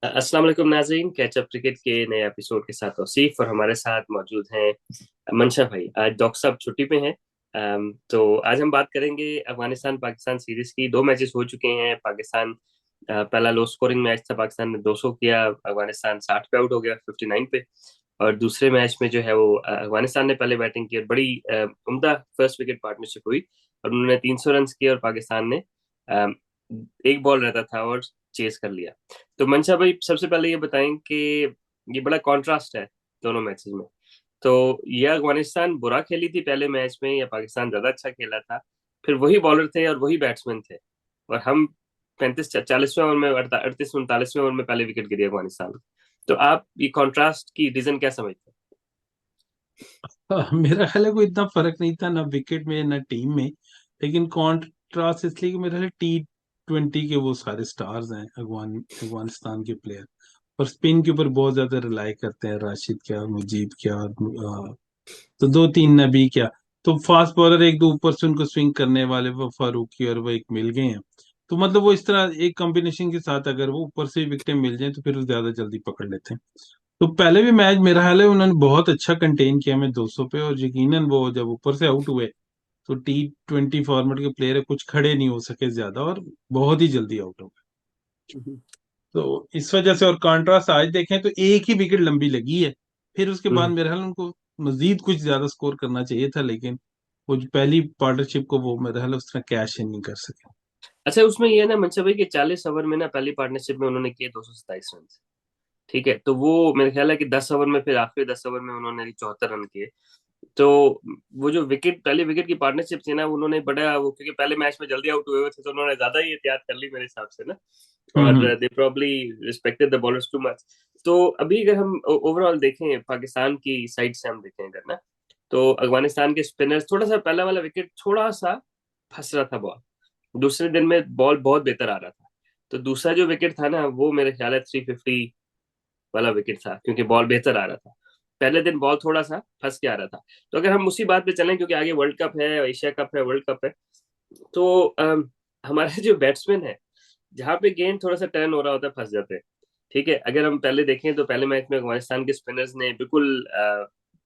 अस्सलाम वालेकुम नाज़रीन, कैचअप क्रिकेट के नए एपिसोड के साथ तौसीफ और हमारे साथ मौजूद हैं मंशा भाई। आज डॉक्टर साहब छुट्टी पे हैं। तो आज हम बात करेंगे अफगानिस्तान पाकिस्तान सीरीज की। दो मैचेस हो चुके हैं। पाकिस्तान पहला लो स्कोरिंग मैच था, पाकिस्तान ने 200 किया, अफगानिस्तान 60 पे आउट हो गया 59 पे। और दूसरे मैच में जो है वो अफगानिस्तान ने पहले बैटिंग की और बड़ी उम्दा फर्स्ट विकेट पार्टनरशिप हुई और उन्होंने 300 रन किए और पाकिस्तान ने अ, एक बॉल रहता था और चेस कर लिया। तो मंशा भाई, सबसे पहले ये बताएं कि ये बड़ा कॉन्ट्रास्ट है दोनों मैचेस में। तो ये अफगानिस्तान बुरा खेली थी पहले मैच में या पाकिस्तान ज्यादा अच्छा खेला था? फिर वही बॉलर थे और वही बैट्समैन थे, और हम 35 40वें ओवर में 38 39वें ओवर में पहले विकेट गिरी अफगानिस्तान की। तो आप ये कॉन्ट्रास्ट की रीजन क्या समझते मेरा ख्याल है कोई इतना फर्क नहीं था ना विकेट में ना टीम में। लेकिन कॉन्ट्रास्ट इसलिए कि मेरा ख्याल T20 के वो सारे स्टार्स हैं अफगानिस्तान के प्लेयर, और स्पिन के ऊपर बहुत ज्यादा रिलाई करते हैं। राशिद क्या, मुजीब क्या, तो दो तीन नबी क्या। तो फास्ट बॉलर एक दो ऊपर से उनको स्विंग करने वाले वो फारूकी और वो एक मिल गए हैं। तो मतलब वो इस तरह एक कॉम्बिनेशन के साथ अगर वो ऊपर से विकेटें मिल जाएं तो फिर वो ज्यादा जल्दी पकड़ लेते हैं। तो पहले भी मैच मेरा ख्याल है उन्होंने बहुत अच्छा कंटेन किया मैं 200 पे, और यकीनन वो जब ऊपर से आउट हुए तो T20 फॉर्मेट के प्लेयर कुछ खड़े नहीं हो सके ज्यादा, और बहुत ही जल्दी आउट हो गए। हैं? तो इस वजह से, और कंट्रास्ट आज देखें तो एक ही विकेट लंबी लगी है। फिर उसके बाद मेरे ख्याल उनको मजीद कुछ ज्यादा स्कोर करना चाहिए था, लेकिन वो जो पहली पार्टनरशिप को वो मेरे ख्याल उस तरह कैश इन नहीं कर सके। अच्छा, उसमें ये है ना मनसा भाई कि 40 ओवर में ना पहली पार्टनरशिप में उन्होंने किए 227 रन। ठीक है, तो वो मेरे ख्याल है कि 10 ओवर में, फिर आखिरी 10 ओवर में उन्होंने 74 रन किए। तो वो जो विकेट, पहले विकेट की पार्टनरशिप थी ना, उन्होंने बड़ा वो, क्योंकि पहले मैच में जल्दी आउट हुए हुए थे तो उन्होंने ज्यादा ही एहतियात कर ली मेरे हिसाब से ना। और हम्म। They probably respected the bowlers too much. तो अभी अगर हम ओवरऑल देखें पाकिस्तान की साइड से, हम देखें अगर ना, तो अफगानिस्तान के स्पिनर्स, थोड़ा सा पहला वाला विकेट थोड़ा सा फंस रहा था बॉल। दूसरे दिन में बॉल बहुत बेहतर आ रहा था। तो दूसरा जो विकेट था ना, वो मेरे ख्याल है 350 वाला विकेट था, क्योंकि बॉल बेहतर आ रहा था। पहले दिन बॉल थोड़ा सा फंस के आ रहा था। तो अगर हम उसी बात पे चलें, क्योंकि आगे वर्ल्ड कप है, एशिया कप है, वर्ल्ड कप है, तो हमारे जो बैट्समैन है, जहाँ पे गेंद थोड़ा सा टर्न हो रहा होता है, फंस जाते हैं। ठीक है, अगर हम पहले देखें तो पहले मैच में अफगानिस्तान के स्पिनर्स ने बिल्कुल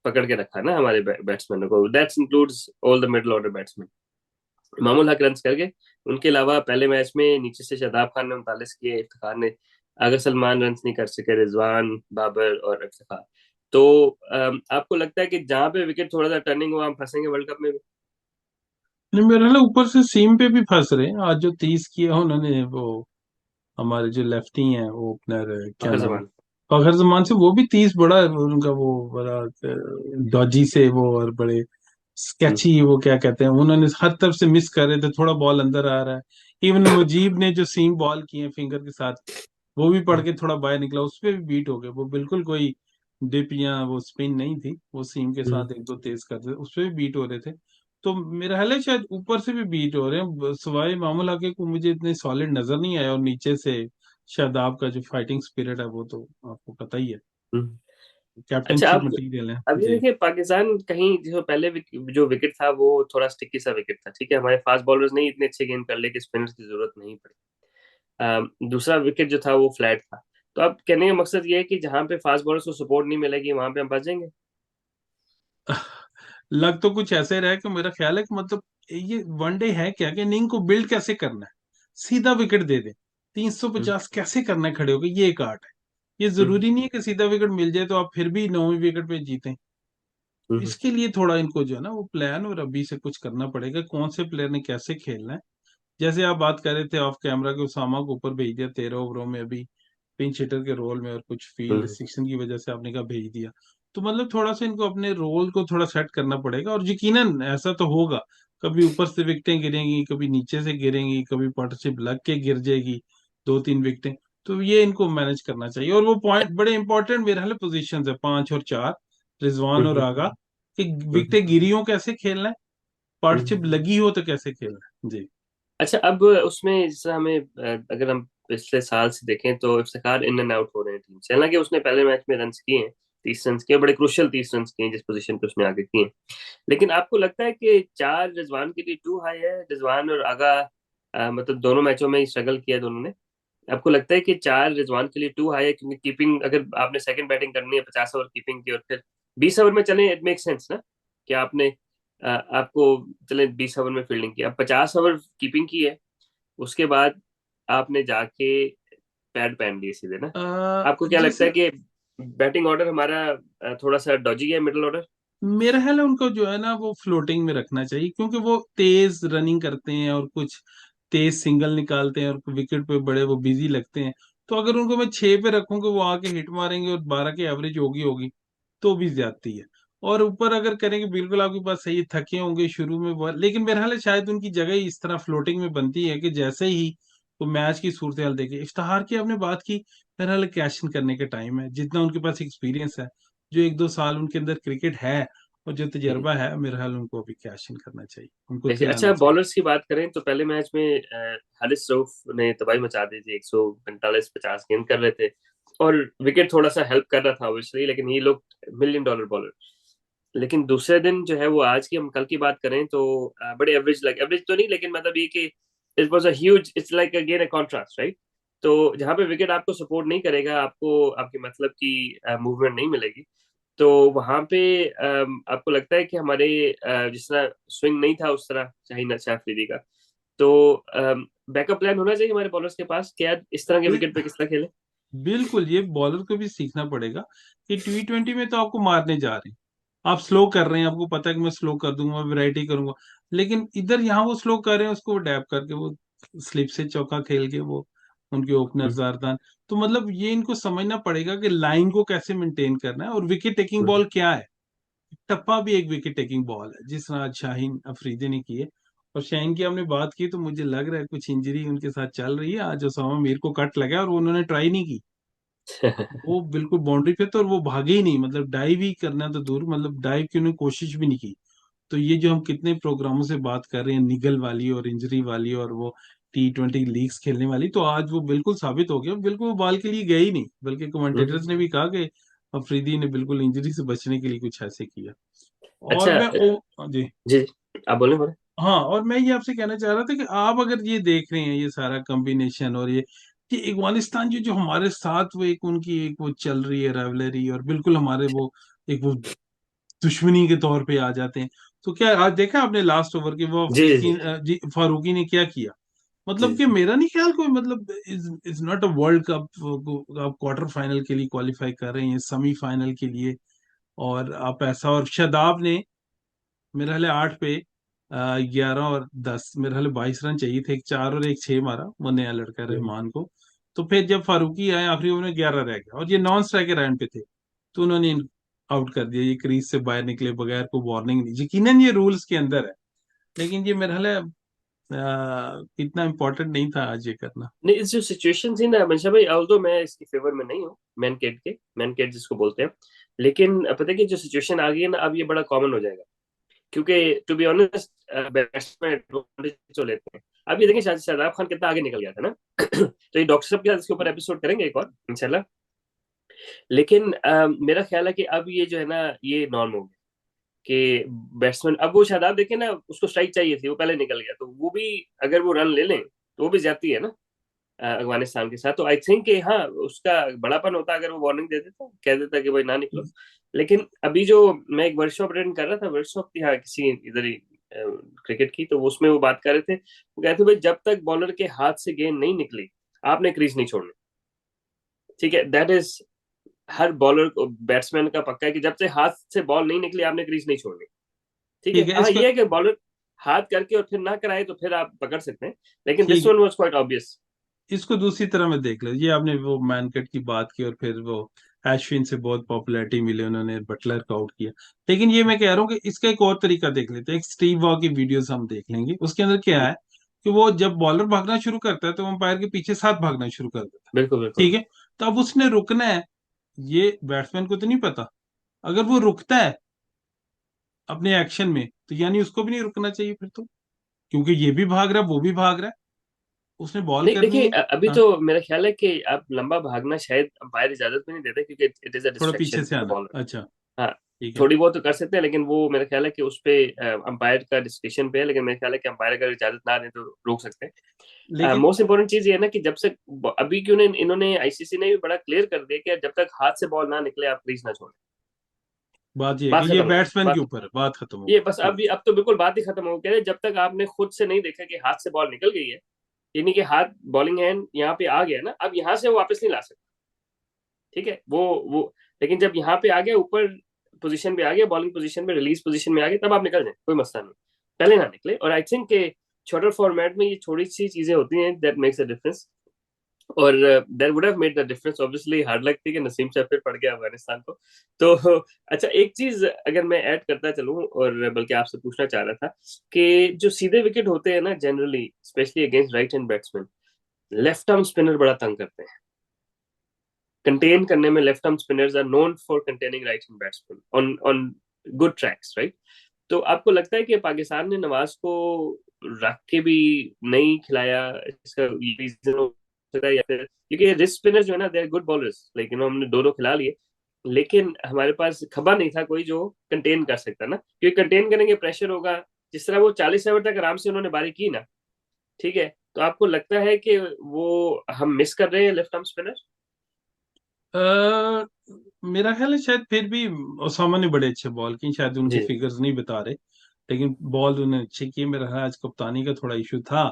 पकड़ के रखा ना हमारे बैट्समैनों को। That's includes all the middle order batsman. मामूल हक रन कर गए। उनके अलावा पहले मैच में नीचे से शादाब खान ने 39 किए, इफ्तिखार ने, अगर सलमान रन नहीं कर सके, रिजवान, बाबर और इफ्तिखार। तो आपको लगता है कि जहां पे विकेट थोड़ा सा टर्निंग हुआ, हम फंसेंगे वर्ल्ड कप में भी? नहीं, मेरे ख्याल है ऊपर से सीम पे भी फंस रहे हैं। आज जो 30 किया उन्होंने वो हमारे जो लेफ्टी हैं वो ओपनर क्या फखर नाम है, जमान। फखर जमान से, वो भी 30 बड़ा है उनका वो बड़ा डॉजी से वो, और बड़े हम्म, स्केची वो क्या कहते हैं, उन्होंने हर तरफ से मिस कर रहे थे, थोड़ा बॉल अंदर आ रहा है। इवन मुजीब ने जो सीम बॉल किए फिंगर के साथ, वो भी पड़ हम्म, के थोड़ा बाहर निकला, उस पे भी बीट हो गए। वो बिल्कुल कोई डिप या वो स्पिन नहीं थी, वो सीम के हम्म। साथ एक दो तेज करते थे, उस पे भी बीट हो रहे थे। तो मेरा ख्याल है शायद ऊपर से भी बीट हो रहे हैं, सवाए मामूल आके को मुझे इतने सॉलिड नजर नहीं आया, और नीचे से शादाब का जो फाइटिंग स्पिरिट है वो तो आपको पता ही है, हम्म। अच्छा, कैप्टनशिप आप मटेरियल है अभी जी। देखिए पाकिस्तान कहीं जो पहले जो विकेट था वो थोड़ा स्टिकी सा विकेट था। ठीक है, हमारे फास्ट बॉलर्स ने इतने अच्छे गेंद कर लिए कि स्पिनर्स की जरूरत नहीं पड़ी। दूसरा विकेट जो था वो फ्लैट था। तो अब कहने का मकसद ये है कि जहां पे फास्ट बॉलर्स को सपोर्ट नहीं मिलेगी, वहां पे हम फंस जाएंगे। लग तो कुछ ऐसे रहा है कि मेरा ख्याल है कि मतलब ये वनडे है क्या, कि इनिंग को बिल्ड कैसे करना है, सीधा विकेट दे दे। हम्म, 350 कैसे करना है खड़े होकर, ये एक आर्ट है। ये हम्म, जरूरी नहीं है कि सीधा विकेट मिल जाए तो आप फिर भी 9वीं विकेट पे जीतें। हम्म, इसके लिए थोड़ा इनको जो है ना वो प्लान और अभी से कुछ करना पड़ेगा, कौन से प्लेयर ने कैसे खेलना है। जैसे आप बात कर रहे थे ऑफ कैमरा के, उसामा को ऊपर भेज दिया 13 ओवरों में अभी पिंच हिटर के रोल में, और कुछ फील्ड हम्म, रिस्ट्रिक्शन की वजह से आपने कहा भेज दिया। तो मतलब थोड़ा सा इनको अपने रोल को थोड़ा सेट करना पड़ेगा, और यकीनन ऐसा तो होगा। कभी ऊपर से विकेटें गिरेंगी, कभी नीचे से गिरेंगी, कभी पार्टनरशिप लग के गिर जाएगी दो तीन विकेटें। तो ये इनको मैनेज करना चाहिए, और वो पॉइंट बड़े इंपॉर्टेंट मेरे ख्याल पोजीशन है 5 और 4, रिजवान और हम्म, आगा, कि हम्म, विकेटें गिरी हो कैसे खेलना है, पार्टनरशिप हम्म। लगी हो तो कैसे खेलना है जी। अच्छा, अब उसमें जैसे हमें अगर हम पिछले साल से देखें तो इफ्तिखार इन एंड आउट हो रहे हैं टीम से। हालांकि उसने पहले मैच में रन किए हैं, 30 रन किए, बड़े क्रुशियल 30 रन किए हैं जिस पोजीशन पे उसने आगे किए हैं। लेकिन आपको लगता है कि 4 रिजवान के लिए टू हाई है? रिजवान और आगा मतलब दोनों मैचों में ही स्ट्रगल किया दोनों ने। आपको लगता है कि 4 रिजवान के लिए टू हाई है? क्योंकि कीपिंग, अगर आपने सेकंड बैटिंग करनी है 50 ओवर कीपिंग की, और फिर 20 ओवर में चले, इट मेक सेंस ना कि आपने आपको चले 20 ओवर में फील्डिंग की, अब 50 ओवर कीपिंग की है, उसके बाद आपने जाके पैड पहन लिए सीधे ना। आपको क्या लगता है जैसे कि बैटिंग ऑर्डर हमारा थोड़ा सा डॉजी है, मिडिल ऑर्डर? मेरा ख्याल है उनको जो है ना वो फ्लोटिंग में रखना चाहिए, क्योंकि वो तेज रनिंग करते हैं और कुछ तेज सिंगल निकालते हैं और विकेट पे बड़े वो बिजी लगते हैं। तो अगर उनको मैं 6 पे रखूंगा वो आके हिट मारेंगे और 12 की एवरेज होगी होगी तो भी ज्यादती है। और ऊपर अगर करेंगे, बिल्कुल आपकी बात सही है, थके होंगे शुरू में बहुत, लेकिन मेरा ख्याल है शायद उनकी जगह ही इस तरह फ्लोटिंग में बनती है कि जैसे ही वो मैच की सूरत हाल देखे। इफ्तार की आपने बात की, मेरा ख्याल कैश इन करने का टाइम है, जितना उनके पास एक्सपीरियंस है, जो 1-2 साल उनके अंदर क्रिकेट है और जो तजर्बा है, मेरे ख्याल उनको अभी कैश इन करना चाहिए, उनको देखिए, खिलाना अच्छा चाहिए। बॉलर्स की बात करें तो पहले मैच में हारिस रऊफ ने तबाही मचा दी थी, 145-50 गेंद कर रहे थे, और विकेट थोड़ा सा हेल्प कर रहा था ऑब्वियसली, लेकिन ये लोग $1 million बॉलर। लेकिन दूसरे दिन जो है वो, आज की हम कल की बात करें तो बड़े एवरेज, लाइक एवरेज तो नहीं, लेकिन मतलब ये कि it was a huge, it's like again a contrast, right? तो जहाँ पे विकेट आपको सपोर्ट नहीं करेगा, आपको आपके मतलब की मूवमेंट नहीं मिलेगी, तो वहां पे आपको लगता है कि हमारे जिस तरह स्विंग नहीं था उस तरह शाहीन शाह अफरीदी का, तो बैकअप प्लान होना चाहिए हमारे बॉलर्स के पास, क्या इस तरह के बिल, विकेट पे किस तरह खेले? बिल्कुल, ये बॉलर को भी सीखना पड़ेगा कि T20 में तो आपको मारने जा रहे हैं, आप स्लो कर रहे हैं, आपको पता है कि मैं स्लो कर दूंगा, वैरायटी करूंगा, लेकिन इधर यहाँ वो स्लो कर रहे हैं, उसको डैप करके वो स्लिप से चौका खेल के वो उनके ओपनर हम्म, जारदान। तो मतलब ये इनको समझना पड़ेगा कि लाइन को कैसे मेंटेन करना है, और विकेट टेकिंग हम्म, बॉल क्या है। टप्पा भी एक विकेट टेकिंग बॉल है, जिस तरह आज शाहीन अफरीदी ने की है। और शाहीन की हमने बात की तो मुझे लग रहा है कुछ इंजरी उनके साथ चल रही है, आज ओसामा मीर को कट लगा और वो उन्होंने ट्राई नहीं की, वो बिल्कुल बाउंड्री पे तो, और वो भागे ही नहीं, मतलब डाइव ही करना तो दूर, मतलब डाइव की उन्होंने कोशिश भी नहीं की। तो ये जो हम कितने प्रोग्रामों से बात कर रहे हैं, निगल वाली और इंजरी वाली और वो T20 लीग्स खेलने वाली, तो आज वो बिल्कुल साबित हो गया, बिल्कुल वो बाल के लिए गए ही नहीं, बल्कि कमेंटेटर्स ने हम्म। भी कहा कि अफरीदी ने बिल्कुल इंजरी से बचने के लिए कुछ ऐसे किया। और अच्छा, मैं जी। जी जी, आप बोले बोले। हाँ, और मैं ये आपसे कहना चाह रहा था कि आप अगर ये देख रहे हैं ये सारा कॉम्बिनेशन और ये कि अफगानिस्तान जो जो हमारे साथ वो एक उनकी एक वो चल रही है राइवलरी, और बिल्कुल हमारे वो एक वो दुश्मनी के तौर पे आ जाते हैं। तो क्या आज देखा आपने लास्ट ओवर के वो जी अफरीकी जी जी फारूकी ने क्या किया? जी मतलब कि जी मेरा नहीं ख्याल कोई, मतलब is not a world cup, आप क्वार्टर फाइनल के लिए क्वालिफाई कर रहे हैं, सेमीफाइनल के लिए, और आप ऐसा, और शादाब ने मेरे ख्याल 8 पे 11 और 10, मेरे ख्याल 22 रन चाहिए थे, एक 4 और एक 6 मारा वो नया लड़का हम्म। रहमान को। तो फिर जब फारूकी आए आखिरी ओवर में 11 रह गया और ये नॉन स्ट्राइकर एंड पे थे, तो उन्होंने आउट कर दिया, ये क्रीज से बाहर निकले बगैर को वार्निंग नहीं। यकीनन ये रूल्स के अंदर है, लेकिन ये मेरे ख्याल है इतना इम्पोर्टेंट नहीं था आज ये करना। नहीं, इस जो सिचुएशन थी ना मंशा भाई, ऑल्दो मैं इसकी फेवर में नहीं हूँ, मैन केट जिसको बोलते हैं, लेकिन पता है कि जो सिचुएशन आ गई है ना, अब ये बड़ा कॉमन हो जाएगा, क्योंकि to be honest batsman advantage तो लेते हैं। अब ये देखें, शादाब खान कितना आगे निकल गया था ना। तो ये डॉक्टर साहब के साथ इसके ऊपर एपिसोड करेंगे एक और इंशाल्लाह। लेकिन मेरा ख्याल है कि अब ये जो है ना, ये नॉर्म हो गया कि बैट्समैन, अब वो शादाब देखे ना, उसको स्ट्राइक चाहिए थी, वो पहले निकल गया, तो वो भी अगर वो रन ले लें तो वो भी ज्यादती है ना अफगानिस्तान के साथ। तो आई थिंक कि हाँ, उसका बड़ापन होता अगर वो वार्निंग दे देता, कह देता कि भाई ना निकलो। लेकिन अभी जो मैं एक वर्कशॉप अटेंड कर रहा था, वर्कशॉप थी हाँ किसी इधर ही क्रिकेट की, तो उसमें वो बात कर रहे थे, वो कहते भाई जब तक बॉलर के हाथ से गेंद नहीं निकली, आपने क्रीज नहीं छोड़नी। ठीक है, दैट इज हर बॉलर को, बैट्समैन का पक्का है कि जब से हाथ से बॉल नहीं निकली, आपने क्रीज नहीं छोड़नी। ठीक ठीक है, है हाँ इसको, ये है कि बॉलर हाथ करके और फिर ना कराए तो फिर आप पकड़ सकते हैं, लेकिन दिस ठीक, वन वाज क्वाइट ऑब्वियस। इसको दूसरी तरह में देख लो, ये आपने वो मैनकट की बात की और फिर वो एश्विन से बहुत पॉपुलैरिटी मिली, उन्होंने बटलर का आउट किया। लेकिन ये मैं कह रहा हूँ कि इसका एक और तरीका देख लेते हैं, एक स्टीव वॉ की वीडियोस हम देख लेंगे, उसके अंदर क्या है कि वो जब बॉलर भागना शुरू करता है तो अंपायर के पीछे साथ भागना शुरू कर देता है। बिल्कुल बिल्कुल। ठीक है, तो अब उसने रुकना है, ये बैट्समैन को तो नहीं पता। अगर वो रुकता है अपने एक्शन में, तो यानी उसको भी नहीं रुकना चाहिए फिर तो, क्योंकि ये भी भाग रहा है वो भी भाग रहा है, उसने बॉल नहीं करनी देखिए, है। अभी हाँ, तो मेरा ख्याल है कि आप लंबा भागना शायद अंपायर इजाजत भी नहीं देते, क्योंकि इट इज अ थोड़ा पीछे डिस्ट्रैक्शन से फॉर द आना, बॉलर। अच्छा, हाँ, ठीक है। थोड़ी बहुत तो कर सकते हैं, लेकिन वो मेरा ख्याल है कि उस पे अंपायर का डिस्क्रिप्शन पे है, लेकिन मेरा ख्याल है कि अंपायर अगर इजाजत ना दे तो रोक सकते हैं। लेकिन मोस्ट इंपॉर्टेंट चीज ये है ना कि जब से अभी क्यों नहीं, इन्होंने आईसीसी ने भी बड़ा क्लियर कर दिया कि जब तक हाथ से बॉल ना निकले आप क्रीज ना छोड़ें। बात ये है बात कि ये खत्म हो गई, बैट्समैन के बात ऊपर है, बात खत्म हो ये बस गई। अब तो बिल्कुल बात ही खत्म हो गई है। जब तक आपने खुद से नहीं देखा कि हाथ से बॉल निकल गई है, यानी कि हाथ बॉलिंग हैंड यहाँ पे आ गया ना, अब यहाँ से वो वापस नहीं ला सकता। ठीक है, वो लेकिन जब यहाँ पे आ गया, ऊपर पोजीशन पे आ गया, बॉलिंग पोजीशन पे, रिलीज पोजीशन में आ गया, तब आप निकल जाए, कोई मसला नहीं। पहले ना निकले। और आई थिंक के छोटे फॉर्मेट में ये थोड़ी सी चीजें होती हैं दैट मेक्स अ डिफरेंस। और that would have made the difference. Obviously hard luck थी कि नसीम शाह फिर पड़ गया अफगानिस्तान को। तो अच्छा, एक चीज अगर मैं ऐड करता चलूं, और बल्कि आपसे पूछना चाह रहा था कि जो सीधे विकेट होते हैं ना generally, specially against right hand batsman, left arm spinner बड़ा तंग करते हैं कंटेन करने में। Left arm spinners are known for containing right hand batsman on on good tracks, right? तो आपको लगता है कि पाकिस्तान ने नवाज को रख के भी नहीं खिलाया, इसका रीजन हो सकता है? या फिर क्योंकि रिस्ट स्पिनर जो है ना, दे आर गुड बॉलर्स, लेकिन हमने दो दो खिला लिए, लेकिन हमारे पास खबर नहीं था कोई जो कंटेन कर सकता ना, क्योंकि कंटेन करेंगे प्रेशर होगा। जिस तरह वो 40 ओवर तक आराम से उन्होंने बारी की ना, ठीक है, तो आपको लगता है कि वो हम मिस कर रहे हैं लेफ्ट आर्म स्पिनर? अ, मेरा ख्याल है शायद फिर भी ओसामा ने बड़े अच्छे बॉल किए, शायद उनके जी। फिगर्स नहीं बता रहे, लेकिन बॉल उन्होंने अच्छे किए। मेरा ख्याल आज कप्तानी का थोड़ा इशू था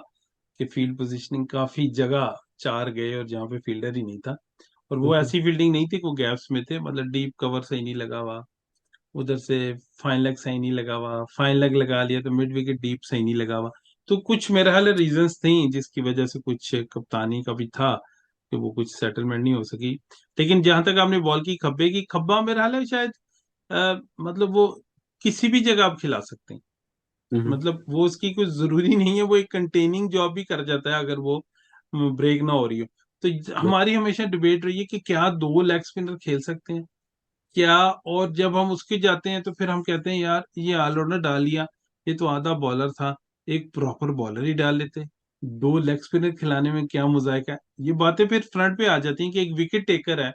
कि फील्ड पोजीशनिंग काफी जगह चार गए और जहाँ पे फील्डर ही नहीं था, और वो ऐसी फील्डिंग नहीं थी, वो गैप्स में थे, मतलब डीप कवर सही नहीं लगा हुआ उधर से, फाइन लेग सही नहीं लगा हुआ, फाइन लेग लगा लिया तो मिड विकेट डीप सही नहीं लगा हुआ। तो कुछ मेरे ख्याल रीजंस थी जिसकी वजह से कुछ कप्तानी का भी था कि वो कुछ सेटलमेंट नहीं हो सकी। लेकिन जहां तक आपने बॉल की खब्बे की, खब्बा मेरा ख्याल है शायद मतलब वो किसी भी जगह आप खिला सकते हैं, मतलब वो उसकी कुछ जरूरी नहीं है, वो एक कंटेनिंग जॉब भी कर जाता है अगर वो ब्रेक ना हो रही हो। तो हमारी हमेशा डिबेट रही है कि क्या दो लेग स्पिनर खेल सकते हैं क्या, और जब हम उसके जाते हैं तो फिर हम कहते हैं यार ये ऑलराउंडर डाल लिया, ये तो आधा बॉलर था, एक प्रॉपर बॉलर ही डाल लेते, दो लेग स्पिनर खिलाने में क्या मुजायका है। ये बातें फिर फ्रंट पे आ जाती हैं कि एक विकेट टेकर है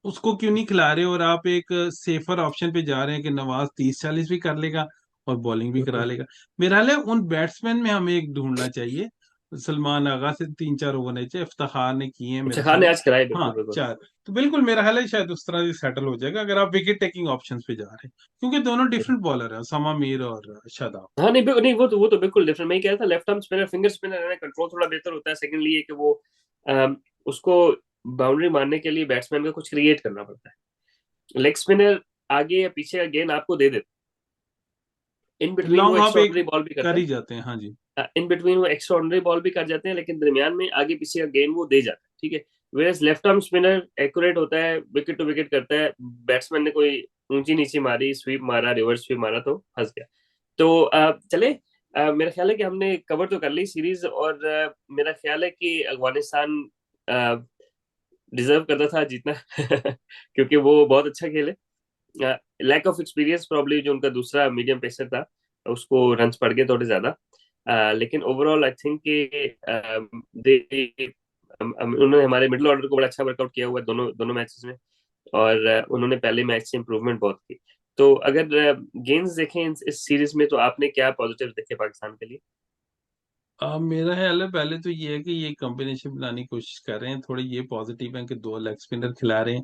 उसको क्यों नहीं खिला रहे, और आप एक सेफर ऑप्शन पे जा रहे हैं कि नवाज 30-40 भी कर लेगा और बॉलिंग भी करा लेगा। मेरा हाल है उन बैट्समैन में हमें एक ढूंढना चाहिए। सलमान आगा से 3-4 होने चाहिए, इफ्तिखार ने किए हैं अच्छा, मेरा खान ख्याल ने है। आज कराई, हाँ बिल्कुल बिल्कुल। चार, तो बिल्कुल मेरा ख्याल है शायद उस तरह से सेटल हो जाएगा अगर आप विकेट टेकिंग ऑप्शंस पे जा रहे हैं, क्योंकि दोनों डिफरेंट बॉलर हैं, समा मीर और शादाब। हाँ नहीं नहीं, वो तो बिल्कुल डिफरेंट। मैं ही कह रहा था left arm spinner, finger spinner है, कंट्रोल थोड़ा बेहतर होता है। सेकंडली ये कि वो उसको बाउंड्री मारने के लिए बैट्समैन को कुछ क्रिएट करना पड़ता है। लेग स्पिनर आगे या पीछे का गेंद आपको दे देता है, इन बिटवीन वो लॉन्ग ऑफ एक एक्स्ट्राऑर्डिनरी बॉल भी कर करता ही जाते हैं, हाँ जी। है। इन बिटवीन वो एक्स्ट्राऑर्डिनरी बॉल भी कर जाते हैं, लेकिन दरमियान में आगे पीछे का गेंद वो दे जाता है, ठीक है। Whereas left arm spinner accurate होता है, विकेट टू विकेट करता है। बैट्समैन ने कोई ऊंची नीची मारी, स्वीप मारा, रिवर्स स्वीप मारा, तो फंस गया। तो चले, मेरा ख्याल है कि हमने कवर तो कर ली सीरीज। और मेरा ख्याल है कि अफगानिस्तान डिजर्व करता था जीतना क्योंकि वो बहुत अच्छा खेले। लैक ऑफ एक्सपीरियंस प्रॉब्ली, जो उनका दूसरा मीडियम पेसर था, उसको रन्स पड़ गए थोड़े ज्यादा। लेकिन ओवरऑल आई थिंक दे उन्होंने हमारे मिडिल ऑर्डर को बड़ा अच्छा वर्कआउट किया हुआ है दोनों दोनों मैचेस में। और उन्होंने पहले मैच से इम्प्रूवमेंट बहुत की। तो अगर गेम्स देखें इस सीरीज में, तो आपने क्या पॉजिटिव देखे पाकिस्तान के लिए? मेरा ख्याल है पहले तो ये है कि ये कॉम्बिनेशन बनाने की कोशिश कर रहे हैं, थोड़े ये पॉजिटिव है कि दो लेग स्पिनर खिला रहे हैं,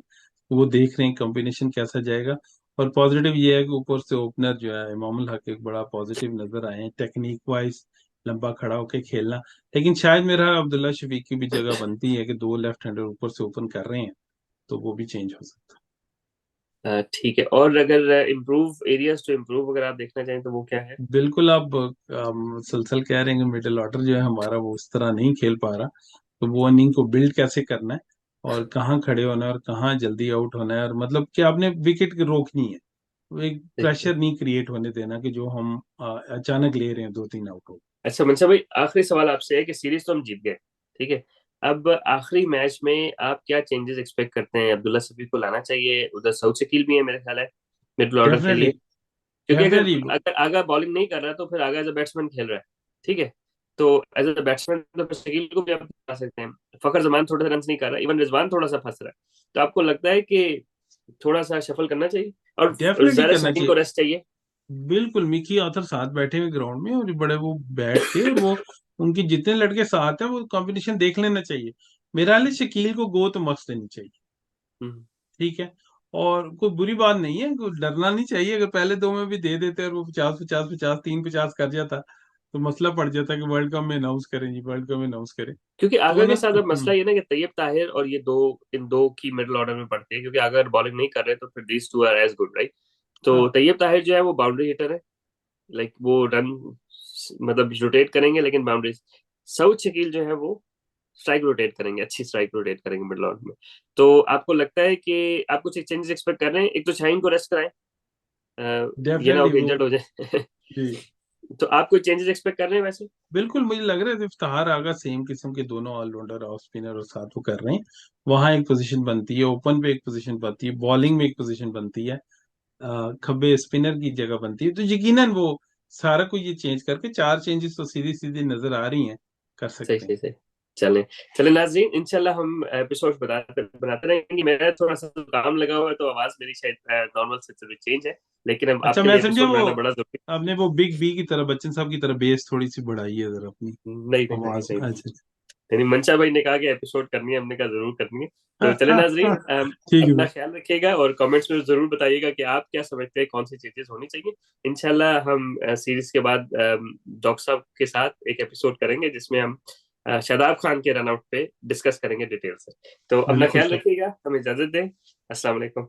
वो देख रहे हैं कॉम्बिनेशन कैसा जाएगा। और पॉजिटिव ये है कि ऊपर से ओपनर जो है इमामुल हक एक बड़ा पॉजिटिव नजर आए हैं टेक्निक वाइज, लंबा खड़ा होकर खेलना। लेकिन शायद मेरा अब्दुल्ला शफीक की भी जगह बनती है कि दो लेफ्ट हैंडर ऊपर से ओपन कर रहे हैं, तो वो भी चेंज हो सकता ठीक है, और अगर इम्प्रूव एरियाज टू इम्प्रूव अगर आप देखना चाहें तो वो क्या है? है। बिल्कुल आप मुसलसल कह रहे हैं कि मिडिल ऑर्डर जो है हमारा वो उस तरह नहीं खेल पा रहा, तो वो इनिंग को बिल्ड कैसे करना है और कहाँ खड़े होना है और कहाँ जल्दी आउट होना है, और मतलब कि आपने विकेट रोकनी है, वो एक देखते प्रेशर हैं। नहीं क्रिएट होने देना कि जो हम अचानक ले रहे हैं 2-3 आउट हो। अच्छा मनसा भाई, आखिरी सवाल आपसे है कि सीरीज तो हम जीत गए, ठीक है, अब आखिरी मैच में आप क्या चेंजेस एक्सपेक्ट करते हैं? अब्दुल्ला सफीक को लाना चाहिए, उधर सऊद शकील भी है मेरे ख्याल है मिडिल ऑर्डर के डेफिनेटली, लिए, क्योंकि अगर डेफिनेटली। अगर आगा बॉलिंग नहीं कर रहा तो फिर आगा एज अ बैट्समैन खेल रहा है, ठीक है। तो एज अ बैट्समैन तो फिर शकील को भी आप ला सकते हैं। फखर जमान थोड़ा सा रन नहीं कर रहा, इवन रिजवान थोड़ा सा फंस रहा है, तो आपको लगता है कि थोड़ा सा शफल करना चाहिए? और डेफिनेटली ज्यादा करना शाहीन को चाहिए। रेस्ट चाहिए? बिल्कुल, मिकी आथर साथ बैठे हुए ग्राउंड में और बड़े वो बैट थे, और वो उनके जितने लड़के साथ हैं वो कंपटीशन देख लेना चाहिए। मेरा हाल है शकील को गो तो मस्त देनी चाहिए। हम्म। ठीक है। और कोई बुरी बात नहीं है, कोई डरना नहीं चाहिए। अगर पहले दो में भी दे देते और वो 50 50 50 3 50 कर जाता तो मसला पड़ जाता कि वर्ल्ड कप में अनाउंस करें जी, वर्ल्ड कप में अनाउंस करें। क्योंकि तो आगा ना के साथ अब मसला ये ना कि तैयब ताहिर और ये दो, इन दो की मिडिल ऑर्डर में पड़ते हैं, क्योंकि अगर बॉलिंग नहीं कर रहे तो फिर these two are as good, right? तो हाँ तैयब ताहिर जो है वो बाउंड्री हिटर है, लाइक वो रन मतलब रोटेट करेंगे लेकिन बाउंड्री। सऊद शकील जो है वो स्ट्राइक रोटेट करेंगे, अच्छी स्ट्राइक रोटेट करेंगे मिडिल ऑर्डर में। तो आपको लगता है कि आप कुछ चेंजेस एक्सपेक्ट कर रहे हैं? एक तो शाहीन को रेस्ट कराएं, ये ना हो डेफिनेटली कि वो। इंजर्ड हो जाए। जी तो आप कोई चेंजेस एक्सपेक्ट कर रहे हैं वैसे? बिल्कुल, मुझे लग रहा है इफ्तार आगा सेम किस्म के दोनों ऑलराउंडर ऑफ स्पिनर और साथ वो कर रहे हैं। वहां एक पोजीशन बनती है, ओपन पे एक पोजीशन बनती है, बॉलिंग में एक पोजीशन बनती है, खब्बे स्पिनर की जगह बनती है। तो यकीनन वो सारा कुछ ये चेंज करके, चार चेंजेस तो सीधी सीधी नजर आ रही हैं, कर सही सकते हैं। सही सही। चलें, चलें नाजरीन, इंशाल्लाह हम एपिसोड बनाते बनाते रहेंगे। मेरा थोड़ा सा काम लगा हुआ है तो आवाज मेरी शायद नॉर्मल से थोड़ी चेंज है, लेकिन अब अच्छा, आपके मैं लिए समझा एपिसोड वो बनाना बड़ा जरूरी आपने वो बिग बी की तरह, बच्चन साहब की तरह बेस थोड़ी सी बढ़ाई है जरा अपनी है। नहीं नहीं नहीं आवाज नहीं में। नहीं। अच्छा यानी मंशा भाई ने कहा कि एपिसोड करनी है, हमने कहा जरूर करनी है। तो चले अच्छा। नाजरीन, ठीक है अपना भाई। ख्याल रखिएगा और कमेंट्स में जरूर बताइएगा कि आप क्या समझते हैं, कौन सी चीजें होनी चाहिए। इंशाल्लाह हम सीरीज के बाद डॉक्टर साहब के साथ एक एपिसोड करेंगे जिसमें हम शादाब खान के रनआउट पे डिस्कस करेंगे डिटेल से। तो अपना बिल्कुल ख्याल ठीक। रखिएगा, हमें इजाजत दें। अस्सलाम वालेकुम।